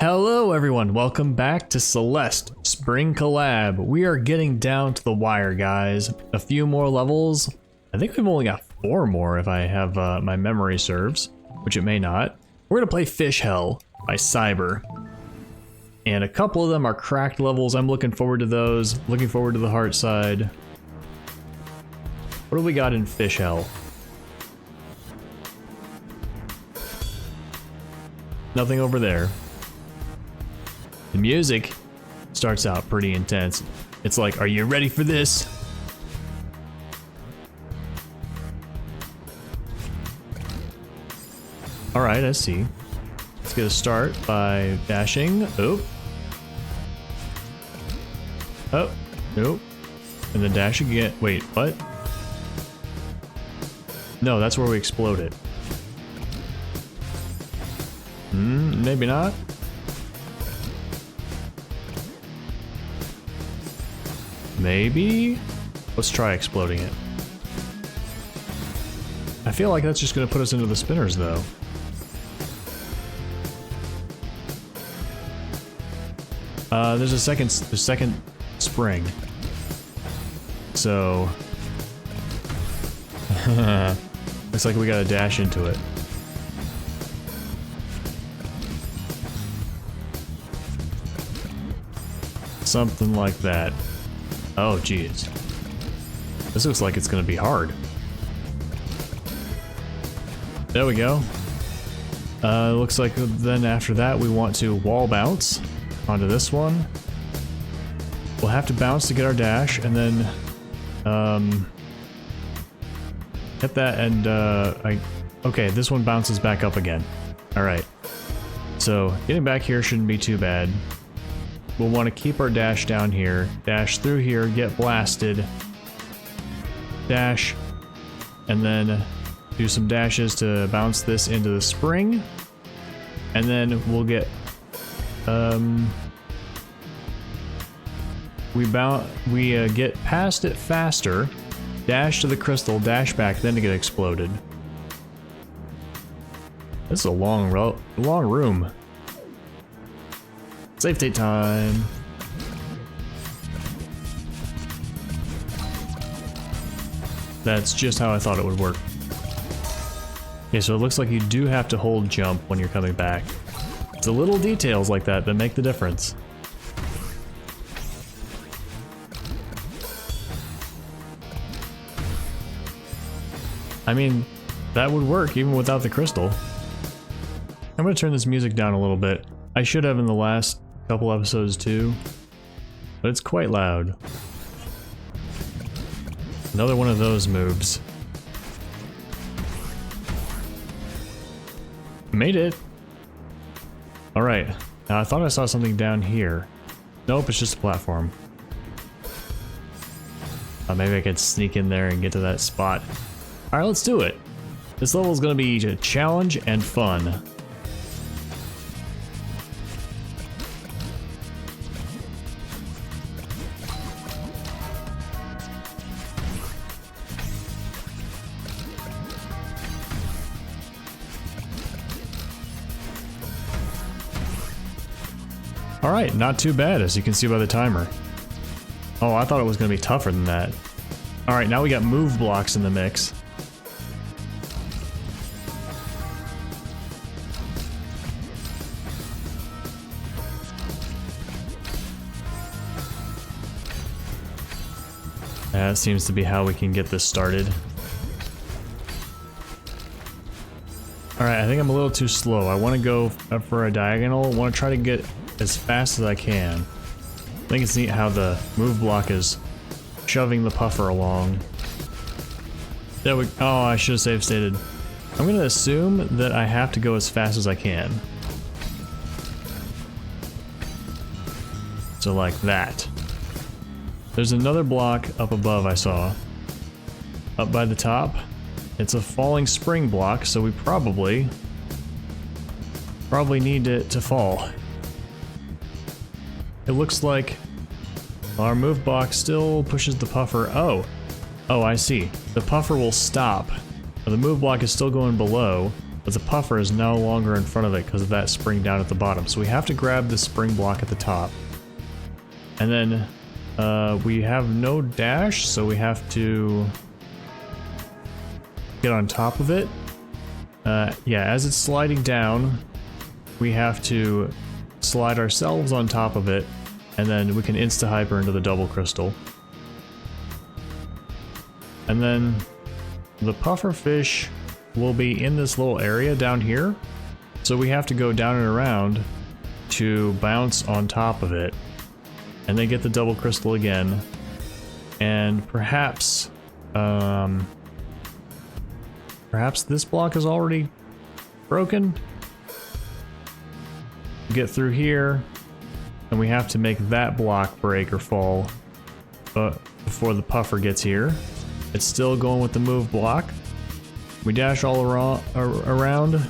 Hello everyone, welcome back to Celeste Spring Collab. We are getting down to the wire, guys. A few more levels. I think we've only got 4 more if I have my memory serves, which it may not. We're gonna play Fish Hell by Cyber. And a couple of them are cracked levels. I'm looking forward to those. Looking forward to the heart side. What do we got in Fish Hell? Nothing over there. The music starts out pretty intense. It's like, are you ready for this? Alright, I see. Let's get a start by dashing. Oh. Oh. Nope. And then dash again. Wait, what? No, that's where we explode it. Maybe not. Maybe? Let's try exploding it. I feel like that's just gonna put us into the spinners, though. There's a second spring. So... looks like we gotta dash into it. Something like that. Oh, geez. This looks like it's gonna be hard. There we go. Looks like then after that we want to wall bounce onto this one. We'll have to bounce to get our dash, and then hit that, and okay, this one bounces back up again. Alright. So getting back here shouldn't be too bad. We'll want to keep our dash down here, dash through here, get blasted, dash, and then do some dashes to bounce this into the spring, and then we'll get, we get past it faster, dash to the crystal, dash back, then to get exploded. This is a long room. Save state time. That's just how I thought it would work. Okay, so it looks like you do have to hold jump when you're coming back. It's the little details like that that make the difference. I mean, that would work even without the crystal. I'm gonna turn this music down a little bit. I should have in the last couple episodes too, but it's quite loud. Another one of those moves. Made it. All right. Now I thought I saw something down here. Nope, it's just a platform. Maybe I could sneak in there and get to that spot. All right, let's do it. This level is going to be a challenge and fun. Alright, not too bad, as you can see by the timer. Oh, I thought it was going to be tougher than that. Alright, now we got move blocks in the mix. That seems to be how we can get this started. Alright, I think I'm a little too slow. I want to go for a diagonal. I want to try to get as fast as I can. I think it's neat how the move block is shoving the puffer along. There we oh, I should have save stated. I'm gonna assume that I have to go as fast as I can. So like that. There's another block up above I saw. Up by the top. It's a falling spring block, so we probably need it to fall. It looks like our move block still pushes the puffer. Oh, I see. The puffer will stop. The move block is still going below, but the puffer is no longer in front of it because of that spring down at the bottom. So we have to grab the spring block at the top. And then we have no dash, so we have to get on top of it. Yeah, as it's sliding down, we have to slide ourselves on top of it, and then we can insta-hyper into the double crystal. And then the puffer fish will be in this little area down here, so we have to go down and around to bounce on top of it, and then get the double crystal again, and perhaps this block is already broken. Get through here, and we have to make that block break or fall before the puffer gets here. It's still going with the move block. We dash all around.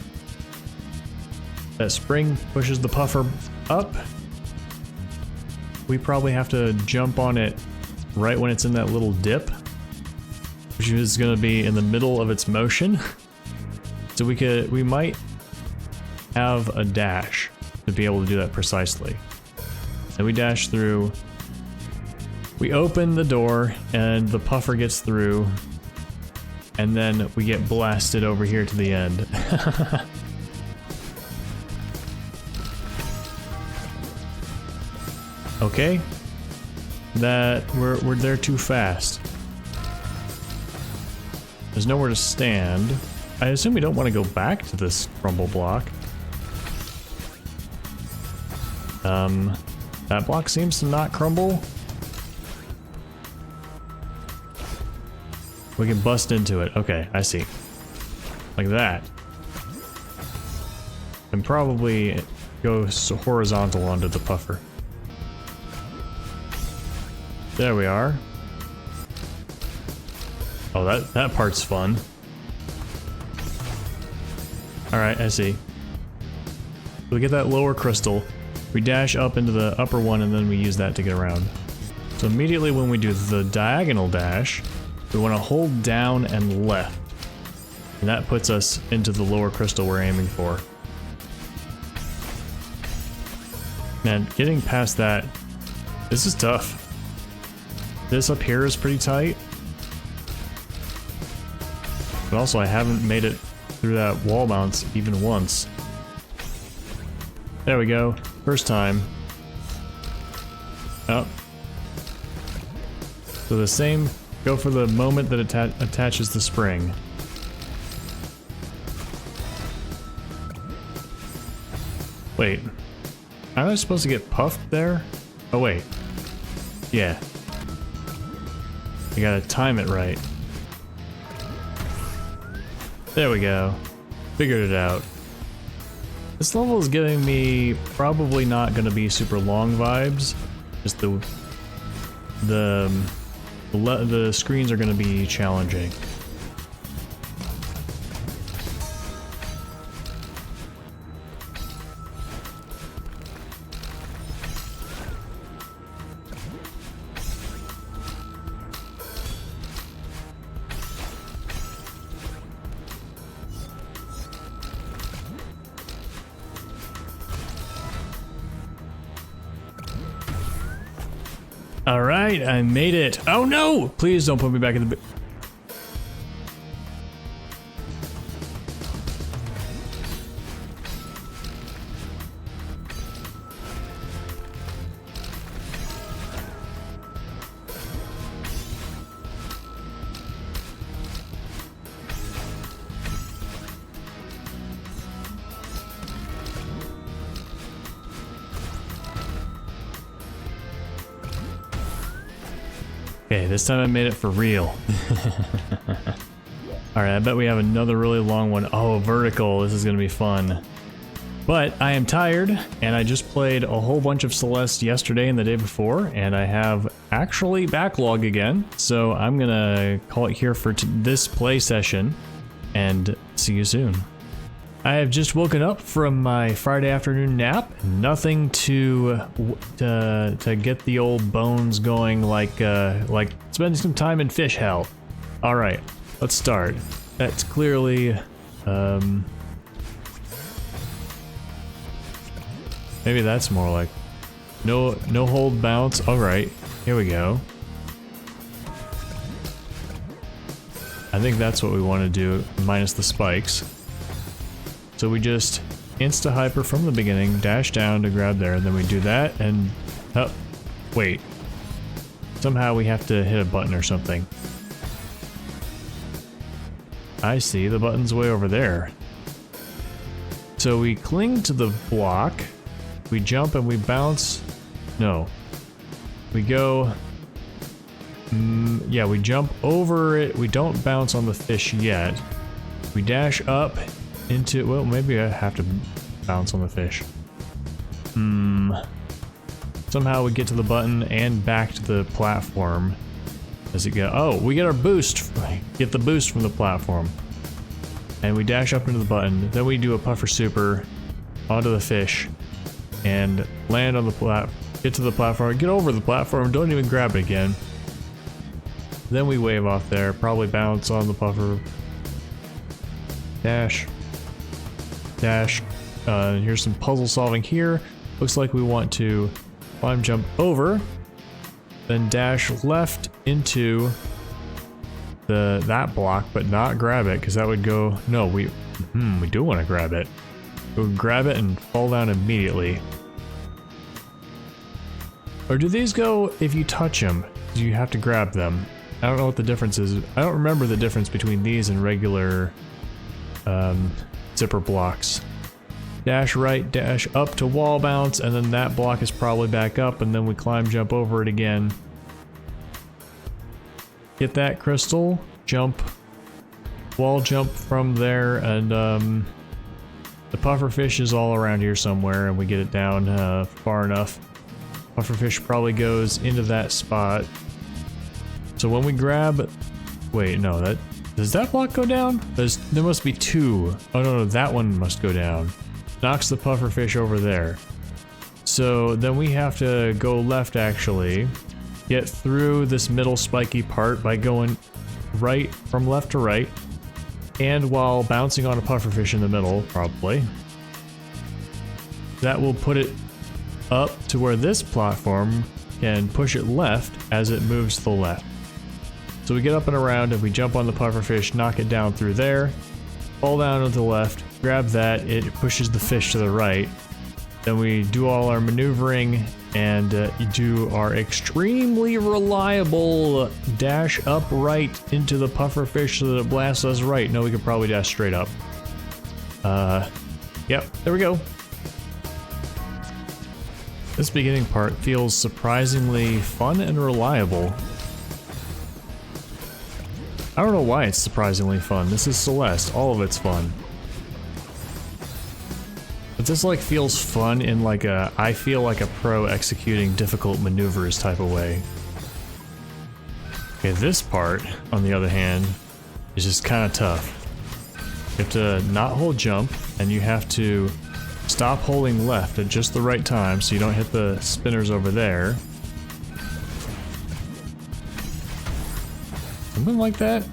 That spring pushes the puffer up. We probably have to jump on it right when it's in that little dip, which is going to be in the middle of its motion. So we might have a dash to be able to do that precisely. And we dash through. We open the door and the puffer gets through, and then we get blasted over here to the end. Okay, that we're there too fast. There's nowhere to stand. I assume we don't want to go back to this crumble block. That block seems to not crumble. We can bust into it. Okay, I see. Like that. And probably go horizontal onto the puffer. There we are. Oh, that part's fun. Alright, I see. We get that lower crystal. We dash up into the upper one, and then we use that to get around. So immediately when we do the diagonal dash, we want to hold down and left. And that puts us into the lower crystal we're aiming for. Man, getting past that, this is tough. This up here is pretty tight. But also I haven't made it through that wall bounce even once. There we go. First time. Oh. So the same, go for the moment that attaches the spring. Wait. Am I supposed to get puffed there? Oh wait. Yeah. You gotta time it right. There we go. Figured it out. This level is giving me probably not gonna be super long vibes. Just the screens are gonna be challenging. Alright, I made it. Oh no! Please don't put me back in the... Okay, this time I made it for real. Alright, I bet we have another really long one. Oh, vertical. This is going to be fun. But I am tired, and I just played a whole bunch of Celeste yesterday and the day before, and I have actually backlog again. So I'm going to call it here for this play session, and see you soon. I have just woken up from my Friday afternoon nap. Nothing to get the old bones going like spending some time in fish hell. All right, let's start. That's clearly Maybe that's more like no hold bounce. All right, here we go. I think that's what we want to do, minus the spikes. So we just insta hyper from the beginning, dash down to grab there, and then we do that and oh, wait. Somehow we have to hit a button or something. I see, the button's way over there. So we cling to the block, we jump and we bounce. No. We go... yeah, we jump over it. We don't bounce on the fish yet. We dash up into... Well, maybe I have to bounce on the fish. Somehow we get to the button and back to the platform. Does it go? Oh, we get our boost. Get the boost from the platform. And we dash up into the button. Then we do a puffer super onto the fish and land on the get to the platform. Get over the platform. Don't even grab it again. Then we wave off there. Probably bounce on the puffer. Dash. Dash. Here's some puzzle solving here. Looks like we want to climb, jump over, then dash left into that block, but not grab it, because that would go... No, we do want to grab it. We would grab it and fall down immediately. Or do these go if you touch them? Do you have to grab them? I don't know what the difference is. I don't remember the difference between these and regular zipper blocks. Dash right, dash up to wall bounce, and then that block is probably back up, and then we climb, jump over it again. Get that crystal, jump, wall jump from there, and the pufferfish is all around here somewhere, and we get it down far enough. Pufferfish probably goes into that spot. So when we grab... Wait, no, that... Does that block go down? There must be two. Oh no, that one must go down. Knocks the pufferfish over there. So then we have to go left actually. Get through this middle spiky part by going right from left to right. And while bouncing on a pufferfish in the middle, probably. That will put it up to where this platform can push it left as it moves to the left. So we get up and around and we jump on the pufferfish, knock it down through there, fall down to the left, grab that, it pushes the fish to the right. Then we do all our maneuvering and do our extremely reliable dash up right into the pufferfish so that it blasts us right. No, we could probably dash straight up. Yep, there we go. This beginning part feels surprisingly fun and reliable. I don't know why it's surprisingly fun. This is Celeste. All of it's fun. But this like feels fun in like a I feel like a pro executing difficult maneuvers type of way. Okay, this part, on the other hand, is just kind of tough. You have to not hold jump, and you have to stop holding left at just the right time so you don't hit the spinners over there. Something like that?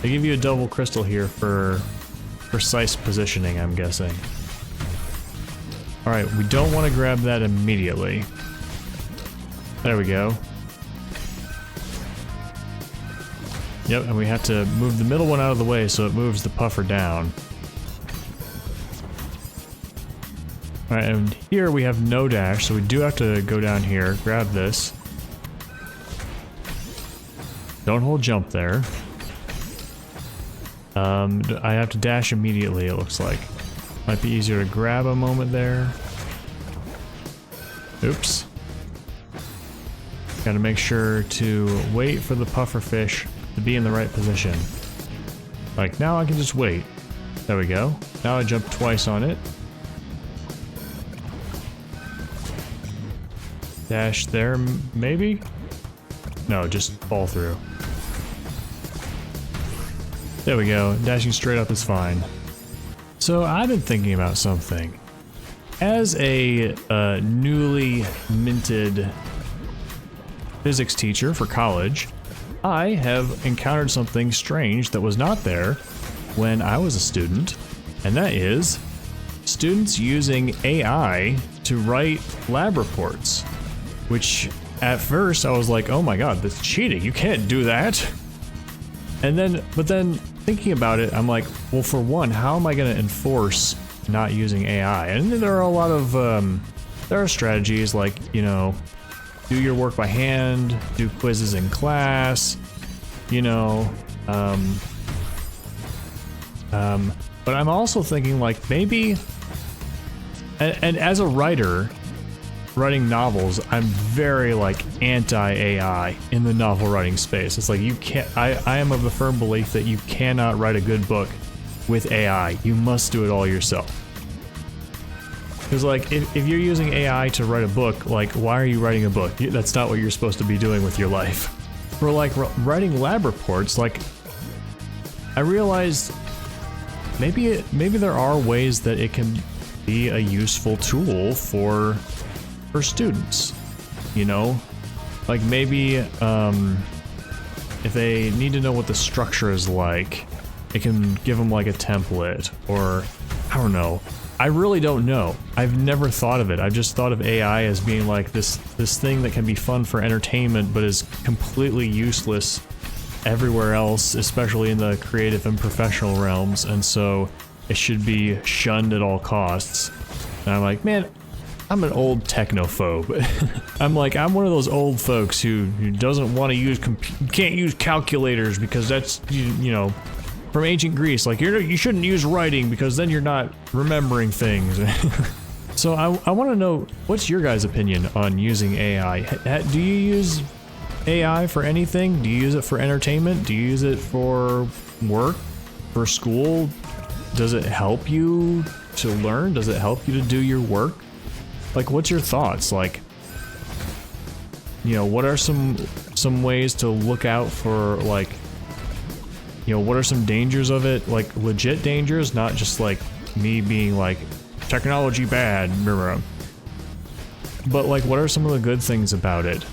They give you a double crystal here for precise positioning, I'm guessing. Alright, we don't want to grab that immediately. There we go. Yep, and we have to move the middle one out of the way so it moves the puffer down. Alright, and here we have no dash, so we do have to go down here, grab this. Don't hold jump there. I have to dash immediately, it looks like. Might be easier to grab a moment there. Oops. Gotta make sure to wait for the pufferfish to be in the right position. Like, now I can just wait. There we go. Now I jump twice on it. Dash there, maybe? No, just fall through. There we go. Dashing straight up is fine. So I've been thinking about something. As a newly minted physics teacher for college, I have encountered something strange that was not there when I was a student, and that is students using AI to write lab reports, which at first I was like, oh my god, that's cheating, you can't do that. But then thinking about it, I'm like, well, for one, how am I going to enforce not using AI? And there are a lot of, there are strategies like, you know, do your work by hand, do quizzes in class, you know, but I'm also thinking like maybe, and as a writer, writing novels, I'm very like anti-AI in the novel writing space. It's like you can't, I am of the firm belief that you cannot write a good book with AI. You must do it all yourself. Because like if you're using AI to write a book, like why are you writing a book? That's not what you're supposed to be doing with your life. For like writing lab reports, like I realized maybe there are ways that it can be a useful tool for students, you know, like maybe if they need to know what the structure is like, it can give them like a template, or I don't know. I really don't know. I've never thought of it. I've just thought of AI as being like this thing that can be fun for entertainment, but is completely useless everywhere else, especially in the creative and professional realms, and so it should be shunned at all costs. And I'm like, man, I'm an old technophobe. I'm one of those old folks who doesn't want to use can't use calculators because that's, you know, from ancient Greece. Like you shouldn't use writing because then you're not remembering things. So I want to know, what's your guys' opinion on using AI? Do you use AI for anything? Do you use it for entertainment? Do you use it for work? For school? Does it help you to learn? Does it help you to do your work? Like, what's your thoughts? Like, you know, what are some ways to look out for, like, you know, what are some dangers of it? Like, legit dangers, not just like me being like, technology bad, but like, what are some of the good things about it?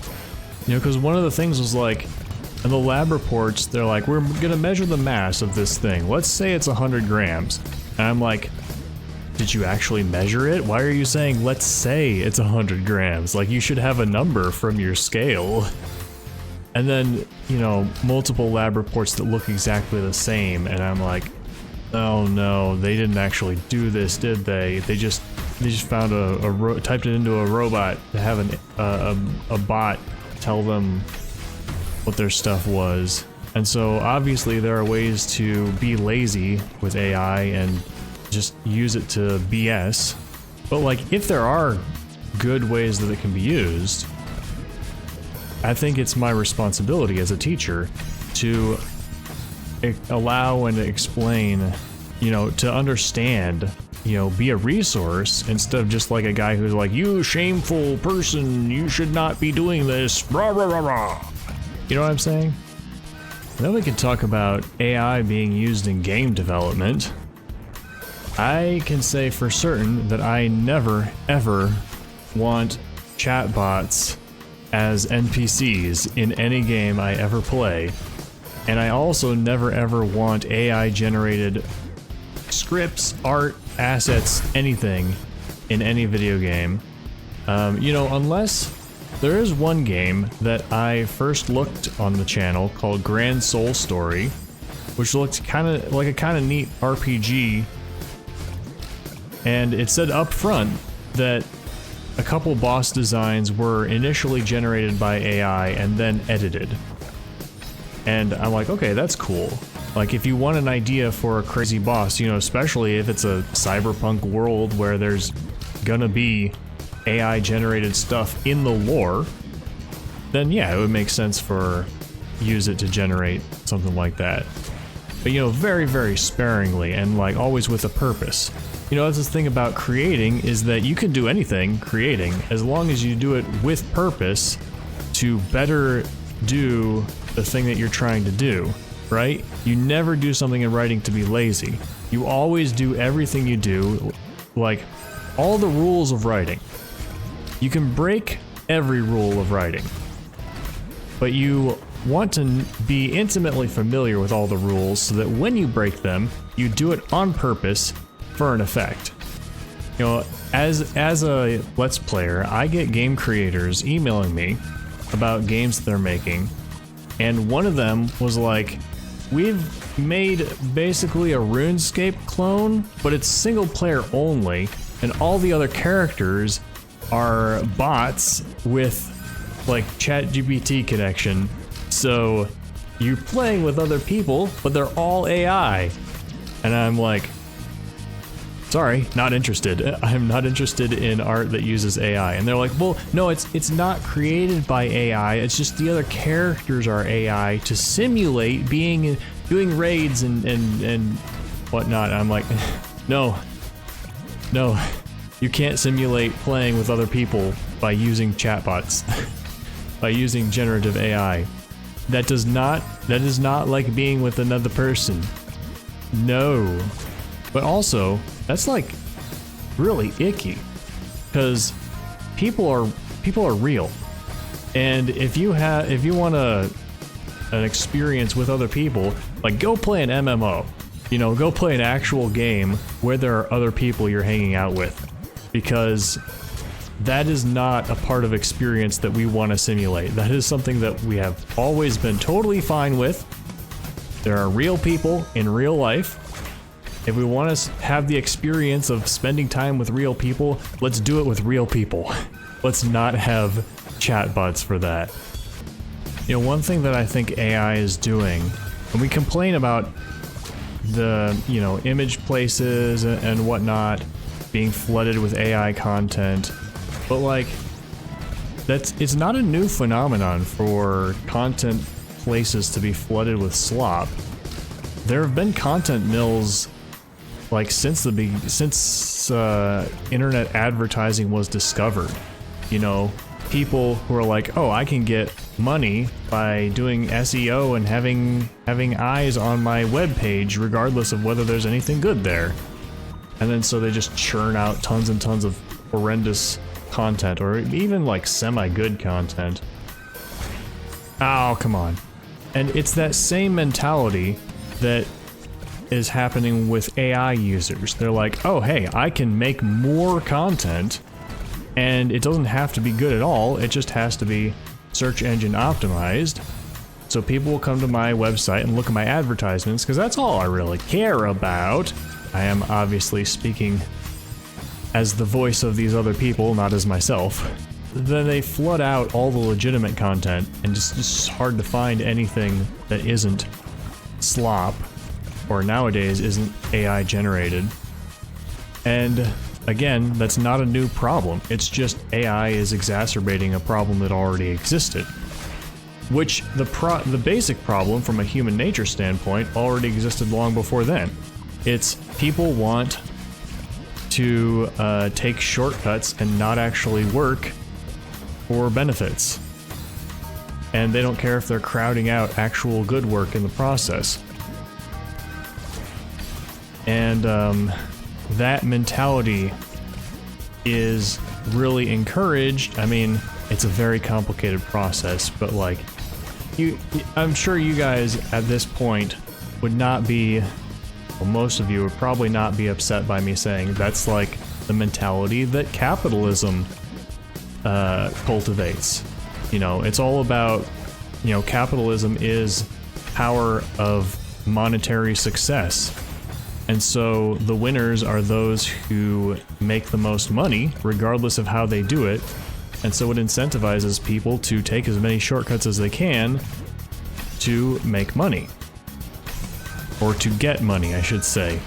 You know, because one of the things was like, in the lab reports, they're like, we're gonna measure the mass of this thing. Let's say it's 100 grams. And I'm like, did you actually measure it? Why are you saying, let's say it's 100 grams? Like, you should have a number from your scale. And then, you know, multiple lab reports that look exactly the same, and I'm like, oh no, they didn't actually do this, did they? They just found typed it into a robot to have a bot tell them what their stuff was. And so obviously there are ways to be lazy with AI and just use it to BS. But like, if there are good ways that it can be used, I think it's my responsibility as a teacher to allow and explain, you know, to understand, you know, be a resource instead of just like a guy who's like, you shameful person, you should not be doing this, rah rah rah rah. You know what I'm saying? And then we can talk about AI being used in game development. I can say for certain that I never ever want chatbots as NPCs in any game I ever play. And I also never ever want AI generated scripts, art, assets, anything in any video game. You know, unless there is one game that I first looked on the channel called Grand Soul Story, which looked kind of like a kind of neat RPG. And it said up front that a couple boss designs were initially generated by AI and then edited. And I'm like, okay, that's cool. Like, if you want an idea for a crazy boss, you know, especially if it's a cyberpunk world where there's gonna be AI generated stuff in the lore, then yeah, it would make sense for use it to generate something like that. But, you know, very, very sparingly and like always with a purpose. You know, that's the thing about creating, is that you can do anything creating as long as you do it with purpose to better do the thing that you're trying to do, right? You never do something in writing to be lazy. You always do everything you do, like all the rules of writing. You can break every rule of writing, but you want to be intimately familiar with all the rules so that when you break them, you do it on purpose for an effect. You know, as a Let's Player, I get game creators emailing me about games that they're making, and one of them was like, we've made basically a RuneScape clone, but it's single player only, and all the other characters are bots with like ChatGPT connection. So you're playing with other people, but they're all AI. And I'm like, sorry, not interested. I'm not interested in art that uses AI. And they're like, well, no, it's not created by AI. It's just the other characters are AI to simulate doing raids and whatnot. And I'm like, no, you can't simulate playing with other people by using chatbots, by using generative AI. That is not like being with another person. No. But also, that's like really icky, because people are real, and if you want an experience with other people, like go play an MMO, you know, go play an actual game where there are other people you're hanging out with, because that is not a part of experience that we want to simulate. That is something that we have always been totally fine with. There are real people in real life. If we want to have the experience of spending time with real people, let's do it with real people. Let's not have chatbots for that. You know, one thing that I think AI is doing, and we complain about the, you know, image places and whatnot being flooded with AI content, but like, it's not a new phenomenon for content places to be flooded with slop. There have been content mills like since internet advertising was discovered. You know, people who are like, oh, I can get money by doing SEO and having eyes on my web page regardless of whether there's anything good there. And then so they just churn out tons and tons of horrendous content, or even like semi-good content. Oh, come on. And it's that same mentality that is happening with AI users. They're like, oh hey, I can make more content, and it doesn't have to be good at all, it just has to be search engine optimized. So people will come to my website and look at my advertisements, because that's all I really care about. I am obviously speaking as the voice of these other people, not as myself. Then they flood out all the legitimate content, and it's just hard to find anything that isn't slop, or nowadays isn't AI generated. And again, that's not a new problem. It's just AI is exacerbating a problem that already existed. Which the basic problem from a human nature standpoint already existed long before then. It's people want to take shortcuts and not actually work for benefits. And they don't care if they're crowding out actual good work in the process. And that mentality is really encouraged. I mean, it's a very complicated process, but like, I'm sure you guys at this point would not be, well, most of you would probably not be upset by me saying that's like the mentality that capitalism cultivates. You know, it's all about, you know, capitalism is power of monetary success. And so the winners are those who make the most money, regardless of how they do it. And so it incentivizes people to take as many shortcuts as they can to make money. Or to get money, I should say.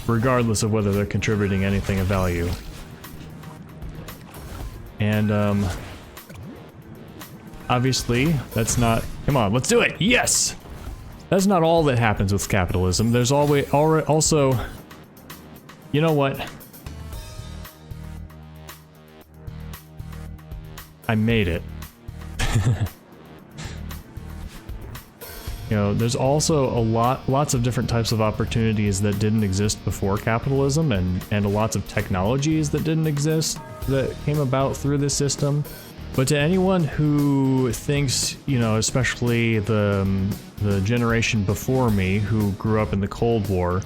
Regardless of whether they're contributing anything of value. And, obviously, that's not... Come on, let's do it! Yes! That's not all that happens with capitalism. There's always also, you know what? I made it. You know, there's also lots of different types of opportunities that didn't exist before capitalism, and lots of technologies that didn't exist that came about through this system. But to anyone who thinks, you know, especially the generation before me who grew up in the Cold War,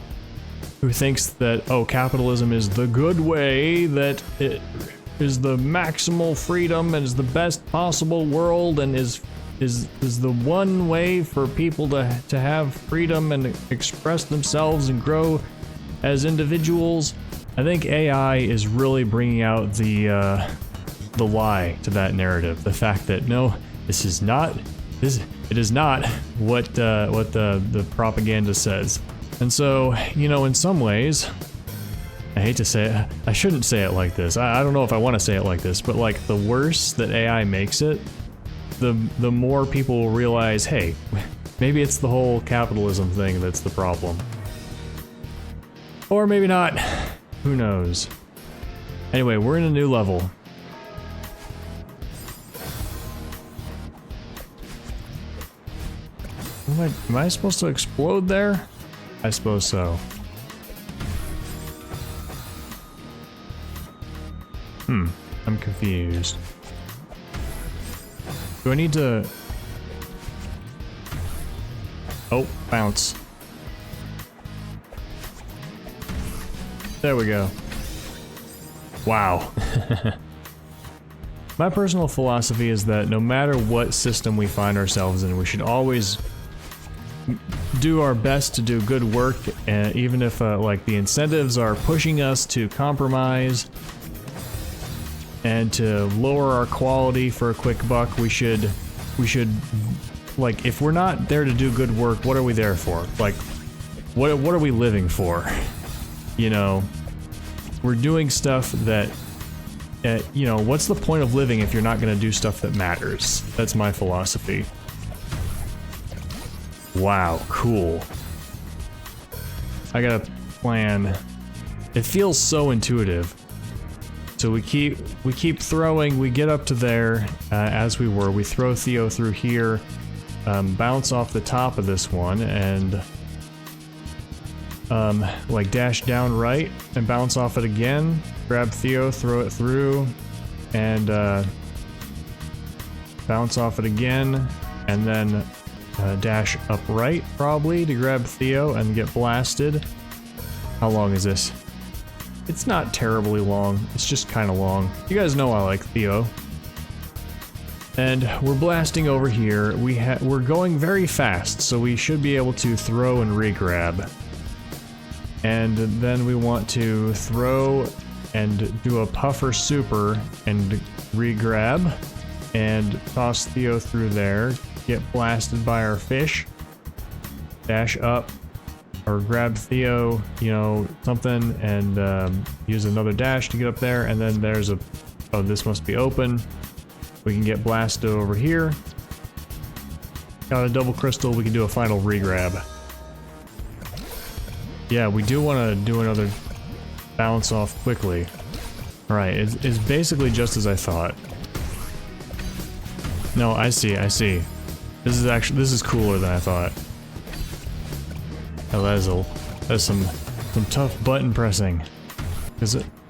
who thinks that, oh, capitalism is the good way, that it is the maximal freedom and is the best possible world and is the one way for people to have freedom and express themselves and grow as individuals. I think AI is really bringing out the lie to that narrative. The fact that no, it is not what the propaganda says. And so, you know, in some ways, I hate to say it, I shouldn't say it like this. I don't know if I want to say it like this, but like the worse that AI makes it, the more people will realize, hey, maybe it's the whole capitalism thing that's the problem. Or maybe not. Who knows? Anyway, we're in a new level. Am I supposed to explode there? I suppose so. I'm confused. Do I need to... Oh, bounce. There we go. Wow. My personal philosophy is that no matter what system we find ourselves in, we should always do our best to do good work, and even if like the incentives are pushing us to compromise and to lower our quality for a quick buck, we should like, if we're not there to do good work, what are we there for? Like, what are we living for? You know, we're doing stuff that you know, what's the point of living if you're not going to do stuff that matters? That's my philosophy. Wow, cool. I got a plan. It feels so intuitive. So we keep throwing, we get up to there as we were. We throw Theo through here, bounce off the top of this one, and like dash down right and bounce off it again. Grab Theo, throw it through, and bounce off it again, and then dash upright probably to grab Theo and get blasted. How long is this? It's not terribly long, it's just kind of long. You guys know I like Theo. And we're blasting over here. We're going very fast, so we should be able to throw and re-grab. And then we want to throw and do a puffer super and re-grab and toss Theo through there. Get blasted by our fish, dash up, or grab Theo, you know, something, and use another dash to get up there, and then there's a... oh, this must be open. We can get blasted over here. Got a double crystal, we can do a final re-grab. Yeah, we do want to do another bounce off quickly. Alright, it's basically just as I thought. No, I see. This is cooler than I thought. Elezel. That's some tough button pressing.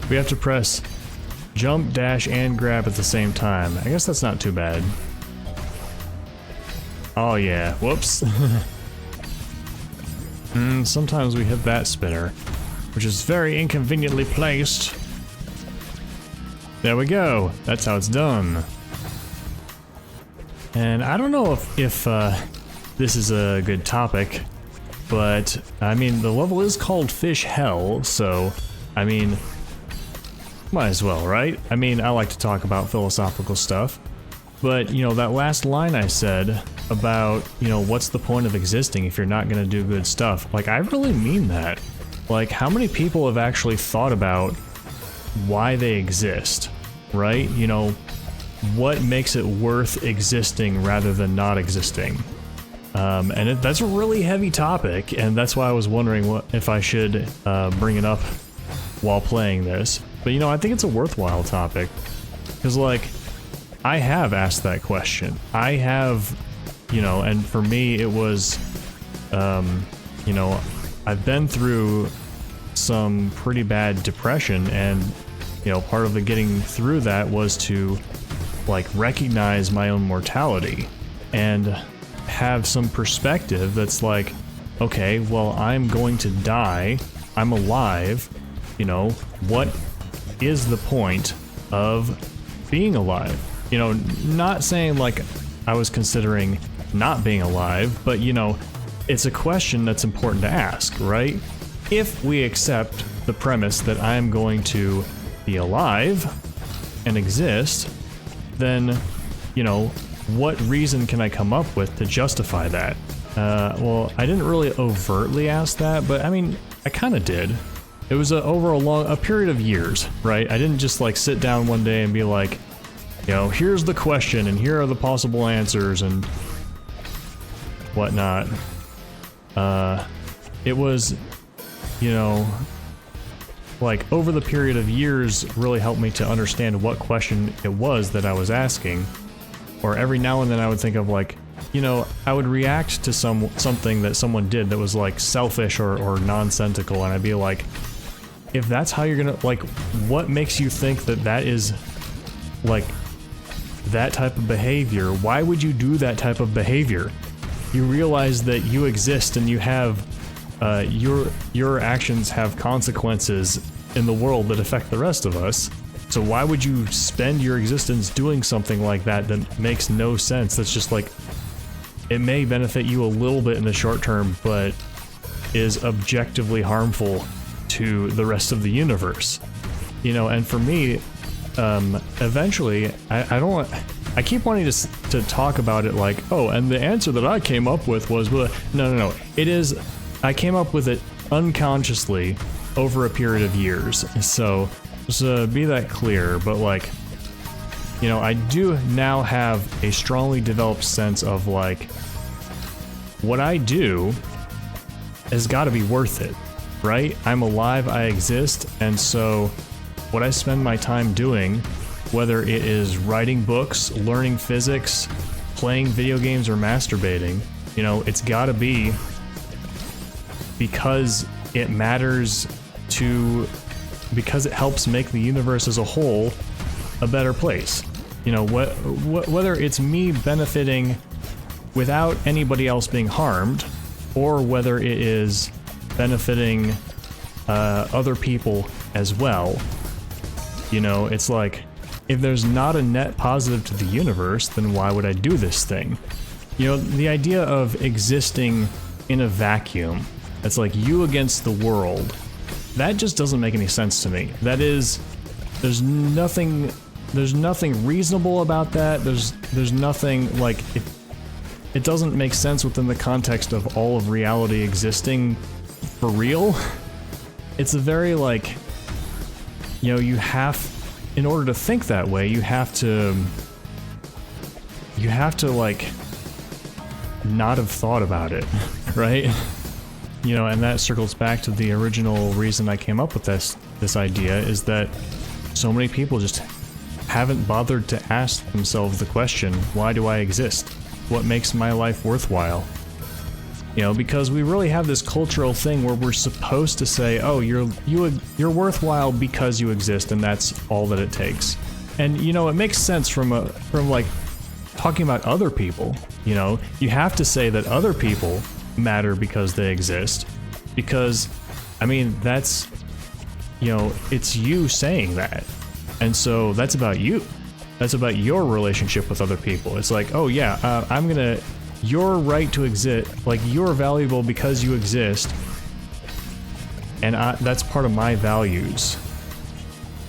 We have to press jump, dash, and grab at the same time. I guess that's not too bad. Oh yeah, whoops. Sometimes we hit that spinner, which is very inconveniently placed. There we go. That's how it's done. And I don't know if this is a good topic, but I mean, the level is called Fish Hell, so I mean, might as well, right? I mean, I like to talk about philosophical stuff, but you know, that last line I said about, you know, what's the point of existing if you're not gonna do good stuff? Like, I really mean that. Like, how many people have actually thought about why they exist, right? You know, what makes it worth existing rather than not existing? And that's a really heavy topic, and that's why I was wondering if I should bring it up while playing this. But you know, I think it's a worthwhile topic, because like, I have asked that question. I have, you know, and for me it was, you know, I've been through some pretty bad depression, and you know, part of the getting through that was to like recognize my own mortality and have some perspective that's like, okay, well, I'm going to die, I'm alive, you know, what is the point of being alive? You know, not saying like I was considering not being alive, but you know, it's a question that's important to ask, right? If we accept the premise that I am going to be alive and exist, then, you know, what reason can I come up with to justify that? Well, I didn't really overtly ask that, but I mean, I kind of did. It was over a period of years, right? I didn't just like sit down one day and be like, you know, here's the question and here are the possible answers and whatnot. It was, you know, like over the period of years really helped me to understand what question it was that I was asking. Or every now and then I would think of like, you know, I would react to something that someone did that was like selfish or nonsensical, and I'd be like, if that's how you're gonna, like, what makes you think that that is like that type of behavior? Why would you do that type of behavior? You realize that you exist and you have your actions have consequences in the world that affect the rest of us. So why would you spend your existence doing something like that that makes no sense? That's just like, it may benefit you a little bit in the short term, but is objectively harmful to the rest of the universe. You know, and for me, eventually, I keep wanting to talk about it like, oh, and the answer that I came up with was, no. It is, I came up with it unconsciously over a period of years. So just be that clear, but like, you know, I do now have a strongly developed sense of like, what I do has got to be worth it, right? I'm alive, I exist, and so what I spend my time doing, whether it is writing books, learning physics, playing video games, or masturbating, you know, it's got to be because it matters because it helps make the universe as a whole a better place. You know, whether it's me benefiting without anybody else being harmed, or whether it is benefiting other people as well. You know, it's like, if there's not a net positive to the universe, then why would I do this thing? You know, the idea of existing in a vacuum, it's like you against the world, that just doesn't make any sense to me. That is, there's nothing reasonable about that. There's nothing, like, it doesn't make sense within the context of all of reality existing for real. It's a very, like, you know, in order to think that way, you have to like not have thought about it, right? You know, and that circles back to the original reason I came up with this idea, is that so many people just haven't bothered to ask themselves the question, why do I exist? What makes my life worthwhile? You know, because we really have this cultural thing where we're supposed to say, oh, you're worthwhile because you exist, and that's all that it takes. And you know, it makes sense from like talking about other people. You know, you have to say that other people matter because they exist, because I mean, that's, you know, it's you saying that, and so that's about you. That's about your relationship with other people. It's like, oh yeah, your right to exist, like, you're valuable because you exist, and that's part of my values.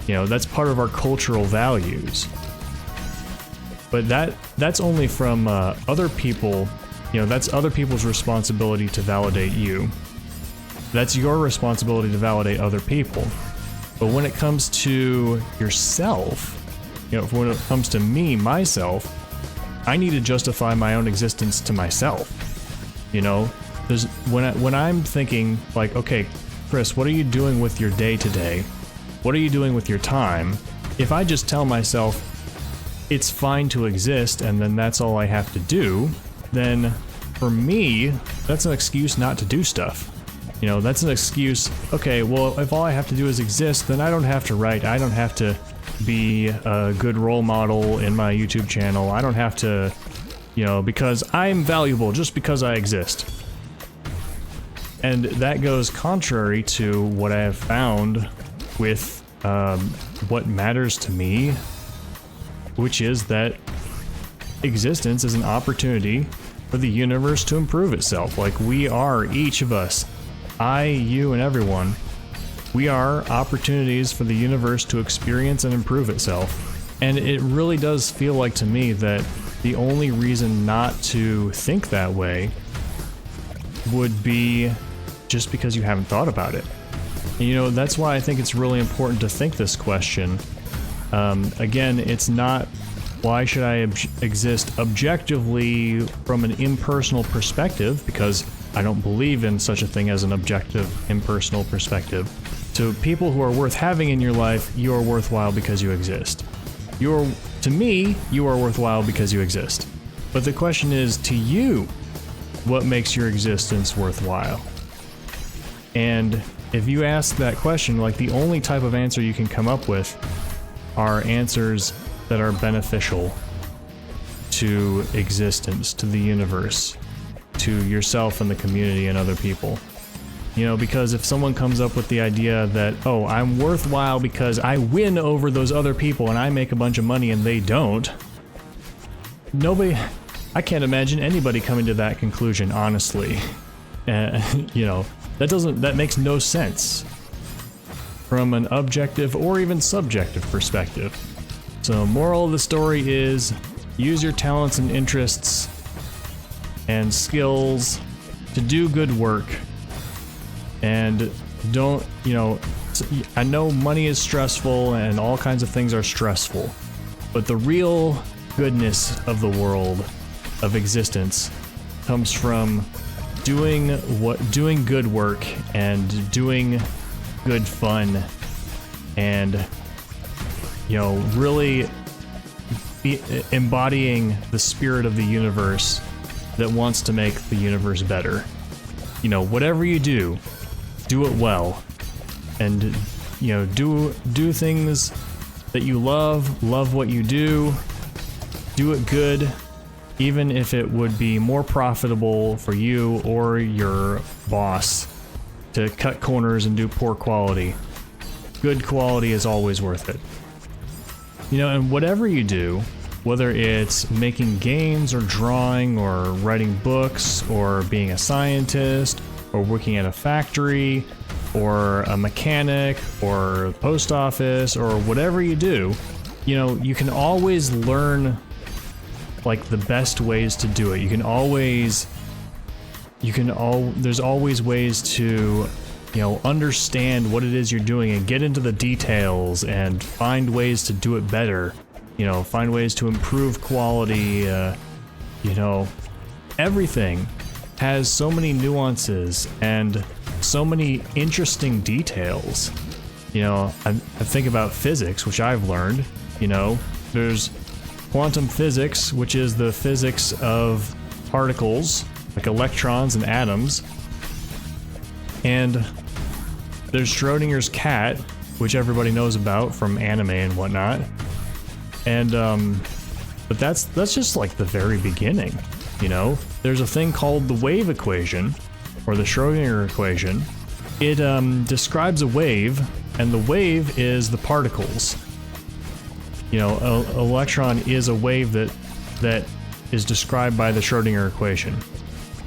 You know, that's part of our cultural values. But that's only from other people. You know, that's other people's responsibility to validate you. That's your responsibility to validate other people. But when it comes to yourself, you know, when it comes to me, myself, I need to justify my own existence to myself. You know, there's when I'm thinking like, okay, Chris, what are you doing with your day today? What are you doing with your time? If I just tell myself it's fine to exist and then that's all I have to do, then for me, that's an excuse not to do stuff. You know, that's an excuse, okay, well, if all I have to do is exist, then I don't have to write, I don't have to be a good role model in my YouTube channel, I don't have to, you know, because I'm valuable just because I exist. And that goes contrary to what I have found with what matters to me, which is that existence is an opportunity for the universe to improve itself. Like, we are, each of us, I, you, and everyone, we are opportunities for the universe to experience and improve itself. And it really does feel like to me that the only reason not to think that way would be just because you haven't thought about it. And, you know, that's why I think it's really important to think this question. Again, it's not, why should I exist objectively from an impersonal perspective, because I don't believe in such a thing as an objective, impersonal perspective. To people who are worth having in your life, you are worthwhile because you exist. To me, you are worthwhile because you exist. But the question is, to you, what makes your existence worthwhile? And if you ask that question, like, the only type of answer you can come up with are answers that are beneficial to existence, to the universe, to yourself and the community and other people. You know, because if someone comes up with the idea that, oh, I'm worthwhile because I win over those other people and I make a bunch of money and they don't, I can't imagine anybody coming to that conclusion, honestly. You know, that makes no sense from an objective or even subjective perspective. So, moral of the story is, use your talents and interests and skills to do good work. And don't, you know, I know money is stressful and all kinds of things are stressful, but the real goodness of the world, of existence, comes from doing good work and doing good fun, and, you know, really embodying the spirit of the universe that wants to make the universe better. You know, whatever you do it well, and, you know, do things that you love what you do it good, even if it would be more profitable for you or your boss to cut corners and do poor quality. Good quality is always worth it. You know, and whatever you do, whether it's making games or drawing or writing books or being a scientist or working at a factory or a mechanic or post office or whatever you do, you know, you can always learn, like, the best ways to do it. There's always ways to, you know, understand what it is you're doing and get into the details and find ways to do it better. You know, find ways to improve quality. You know, everything has so many nuances and so many interesting details. You know, I think about physics, which I've learned. You know, there's quantum physics, which is the physics of particles, like electrons and atoms. And there's Schrodinger's cat, which everybody knows about from anime and whatnot. And, but that's just like the very beginning, you know? There's a thing called the wave equation, or the Schrodinger equation. It, describes a wave, and the wave is the particles. You know, an electron is a wave that is described by the Schrodinger equation.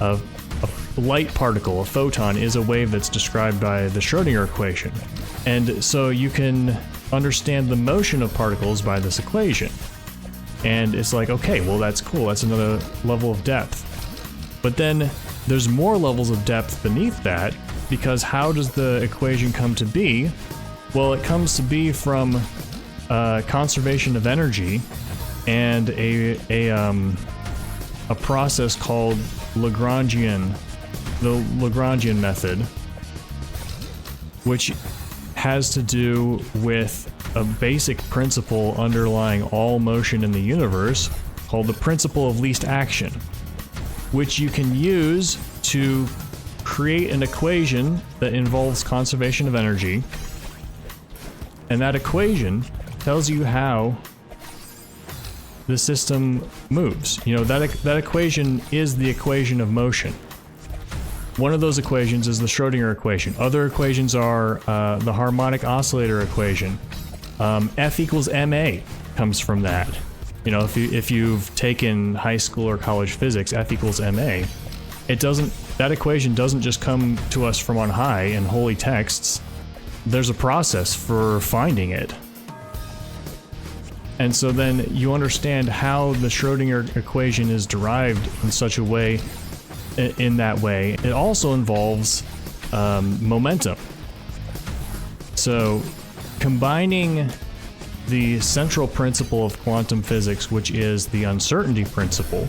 A light particle, a photon, is a wave that's described by the Schrodinger equation. And so you can understand the motion of particles by this equation. And it's like, okay, well, that's cool. That's another level of depth. But then there's more levels of depth beneath that, because how does the equation come to be? Well, it comes to be from conservation of energy and a process called the Lagrangian method, which has to do with a basic principle underlying all motion in the universe called the principle of least action, which you can use to create an equation that involves conservation of energy. And that equation tells you how the system moves. You know, that equation is the equation of motion. One of those equations is the Schrodinger equation. Other equations are the harmonic oscillator equation. F equals ma comes from that. You know, if you've taken high school or college physics, F equals ma. That equation doesn't just come to us from on high in holy texts. There's a process for finding it. And so then you understand how the Schrodinger equation is derived in such a way, in that way. It also involves momentum. So combining the central principle of quantum physics, which is the uncertainty principle,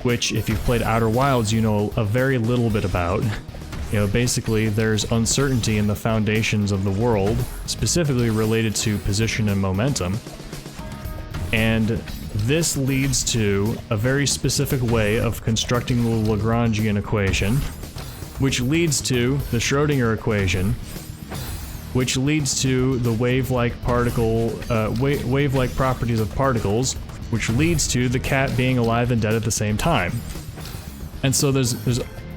which if you've played Outer Wilds, you know a very little bit about. You know, basically there's uncertainty in the foundations of the world, specifically related to position and momentum. And this leads to a very specific way of constructing the Lagrangian equation, which leads to the Schrodinger equation, which leads to the wave-like properties of particles, which leads to the cat being alive and dead at the same time. And so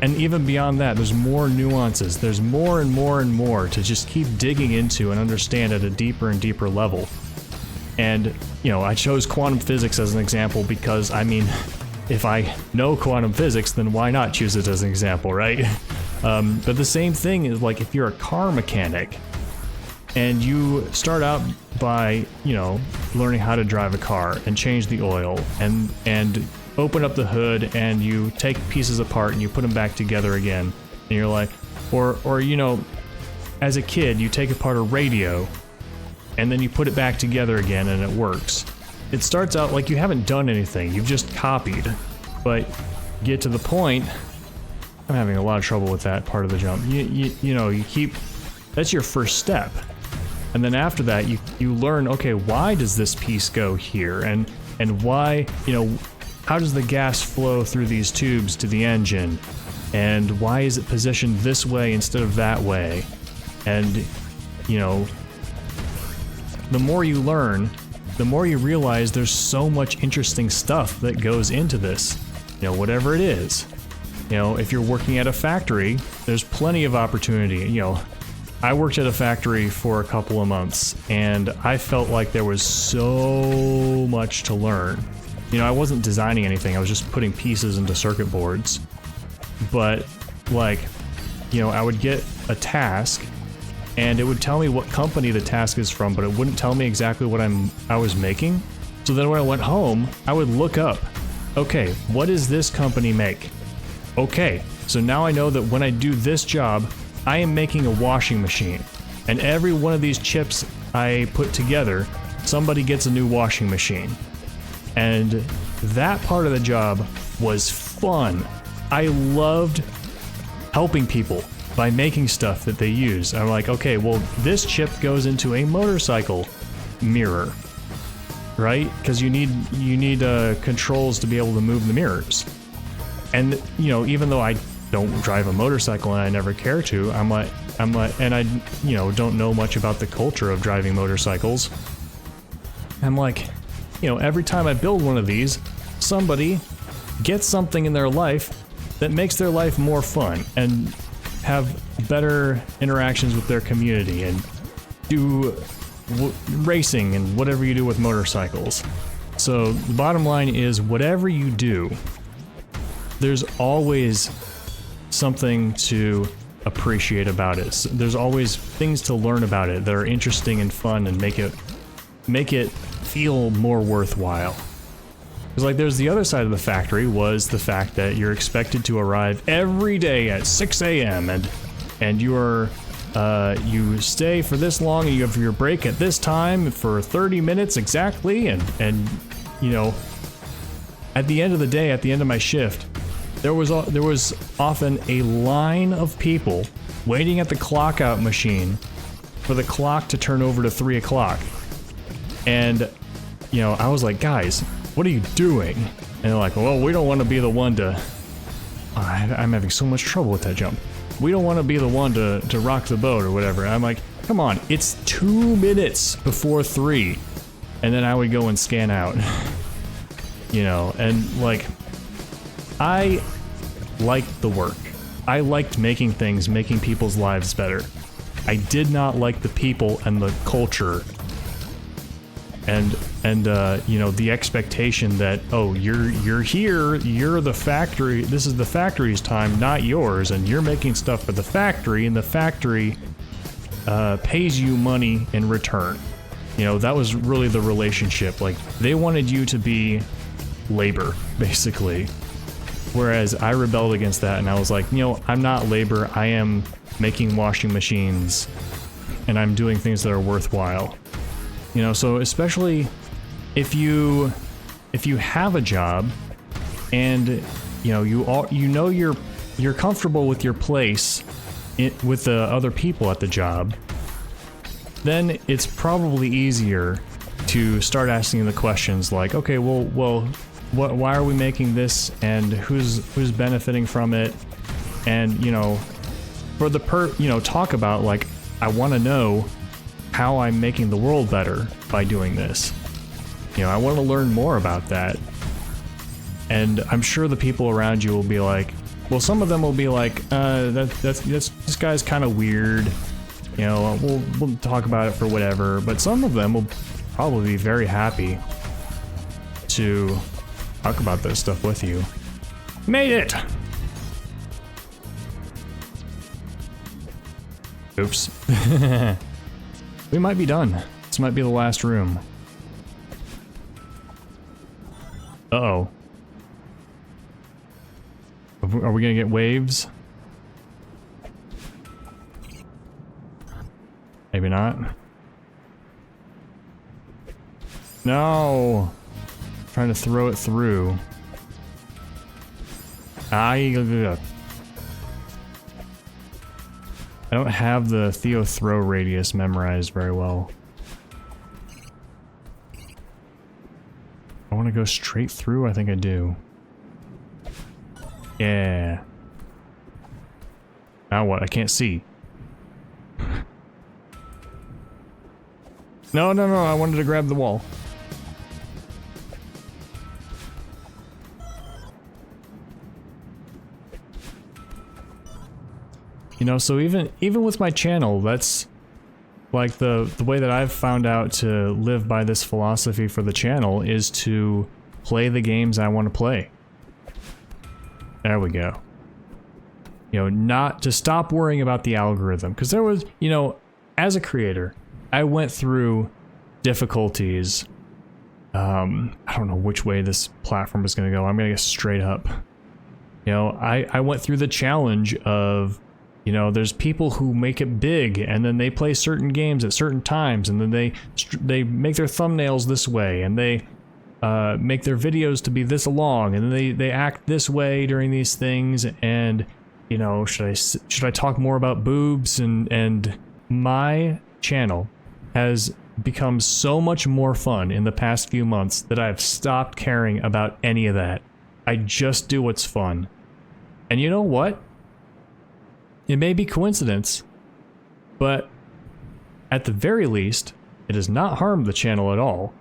and even beyond that, there's more nuances. There's more and more and more to just keep digging into and understand at a deeper and deeper level. And, you know, I chose quantum physics as an example because, I mean, if I know quantum physics, then why not choose it as an example, right? But the same thing is like if you're a car mechanic and you start out by, you know, learning how to drive a car and change the oil and open up the hood and you take pieces apart and you put them back together again. And you're like, or you know, as a kid, you take apart a radio and then you put it back together again and it works. It starts out like you haven't done anything, you've just copied. But get to the point, I'm having a lot of trouble with that part of the jump. You know, that's your first step. And then after that, you learn, okay, why does this piece go here? And why, you know, how does the gas flow through these tubes to the engine? And why is it positioned this way instead of that way? And, you know, the more you learn, the more you realize there's so much interesting stuff that goes into this. You know, whatever it is. You know, if you're working at a factory, there's plenty of opportunity. You know, I worked at a factory for a couple of months, and I felt like there was so much to learn. You know, I wasn't designing anything, I was just putting pieces into circuit boards. But, like, you know, I would get a task, and it would tell me what company the task is from, but it wouldn't tell me exactly what I was making. So then when I went home, I would look up, okay, what does this company make? Okay, so now I know that when I do this job, I am making a washing machine. And every one of these chips I put together, somebody gets a new washing machine. And that part of the job was fun. I loved helping people by making stuff that they use. I'm like, okay, well, this chip goes into a motorcycle mirror, right? Because you need controls to be able to move the mirrors. And, you know, even though I don't drive a motorcycle and I never care to, I'm like, and I, you know, don't know much about the culture of driving motorcycles. I'm like, you know, every time I build one of these, somebody gets something in their life that makes their life more fun and have better interactions with their community and do racing and whatever you do with motorcycles. So the bottom line is, whatever you do, there's always something to appreciate about it. So there's always things to learn about it that are interesting and fun and make it feel more worthwhile. Because, like, there's the other side of the factory was the fact that you're expected to arrive every day at 6 a.m. and you stay for this long and you have your break at this time for 30 minutes exactly, and you know, at the end of the day, at the end of my shift, there was often a line of people waiting at the clock out machine for the clock to turn over to 3 o'clock. And, you know, I was like, guys, what are you doing? And they're like, well, we don't want to be the one to... I'm having so much trouble with that jump. We don't want to be the one to rock the boat or whatever. I'm like, come on, it's 2 minutes before 3. And then I would go and scan out. You know, and like, I liked the work. I liked making things, making people's lives better. I did not like the people and the culture. And you know, the expectation that, oh, you're here, you're the factory, this is the factory's time, not yours, and you're making stuff for the factory, and the factory pays you money in return. You know, that was really the relationship. Like, they wanted you to be labor, basically. Whereas I rebelled against that, and I was like, you know, I'm not labor, I am making washing machines, and I'm doing things that are worthwhile. You know, so especially if you have a job, and you know you're comfortable with your place with the other people at the job, then it's probably easier to start asking the questions like, okay, well, why are we making this, and who's benefiting from it, and you know, for the talk about like, I want to know how I'm making the world better by doing this. You know, I want to learn more about that. And I'm sure the people around you will be like, well, some of them will be like, this guy's kind of weird. You know, we'll talk about it for whatever. But some of them will probably be very happy to talk about this stuff with you. Made it! Oops. We might be done. This might be the last room. Uh-oh. Are we gonna get waves? Maybe not. No! I'm trying to throw it through. I don't have the Theo throw radius memorized very well. I want to go straight through? I think I do. Yeah. Now what? I can't see. No, I wanted to grab the wall. You know, so even with my channel, that's like the way that I've found out to live by this philosophy for the channel is to play the games I want to play. There we go. You know, not to stop worrying about the algorithm, because there was, you know, as a creator, I went through difficulties. I don't know which way this platform is going to go. I'm going to get straight up. You know, I went through the challenge of, you know, there's people who make it big, and then they play certain games at certain times, and then they make their thumbnails this way, and they make their videos to be this long, and then they act this way during these things. And you know, should I talk more about boobs? And my channel has become so much more fun in the past few months that I've stopped caring about any of that. I just do what's fun. And you know what? It may be coincidence, but at the very least, it has not harmed the channel at all.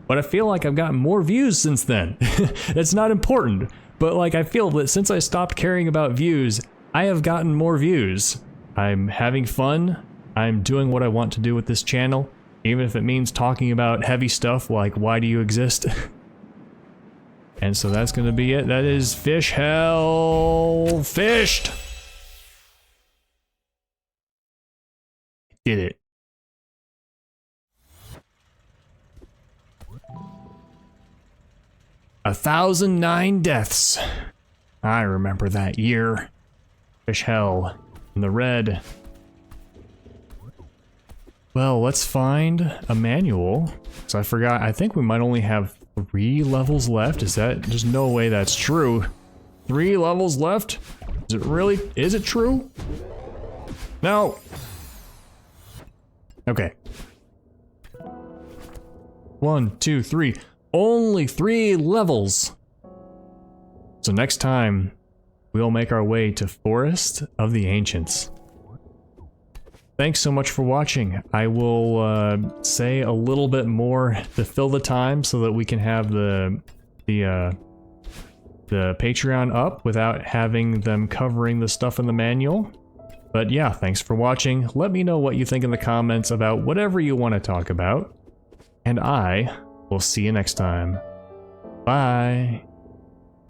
But I feel like I've gotten more views since then. It's not important, but like I feel that since I stopped caring about views, I have gotten more views. I'm having fun. I'm doing what I want to do with this channel, even if it means talking about heavy stuff like why do you exist? And so that's gonna be it. That is Fish Hell Fished. Did it. $1,009 deaths. I remember that year. Fish Hell in the red. Well, let's find a manual. So I forgot, I think we might only have 3 levels left. Is that, there's no way that's true. 3 levels left? Is it really, is it true? No. Okay. 1, 2, 3. Only 3 levels. So next time, we'll make our way to Forest of the Ancients. Thanks so much for watching. I will say a little bit more to fill the time so that we can have the the Patreon up without having them covering the stuff in the manual. But yeah, thanks for watching. Let me know what you think in the comments about whatever you want to talk about. And I will see you next time. Bye.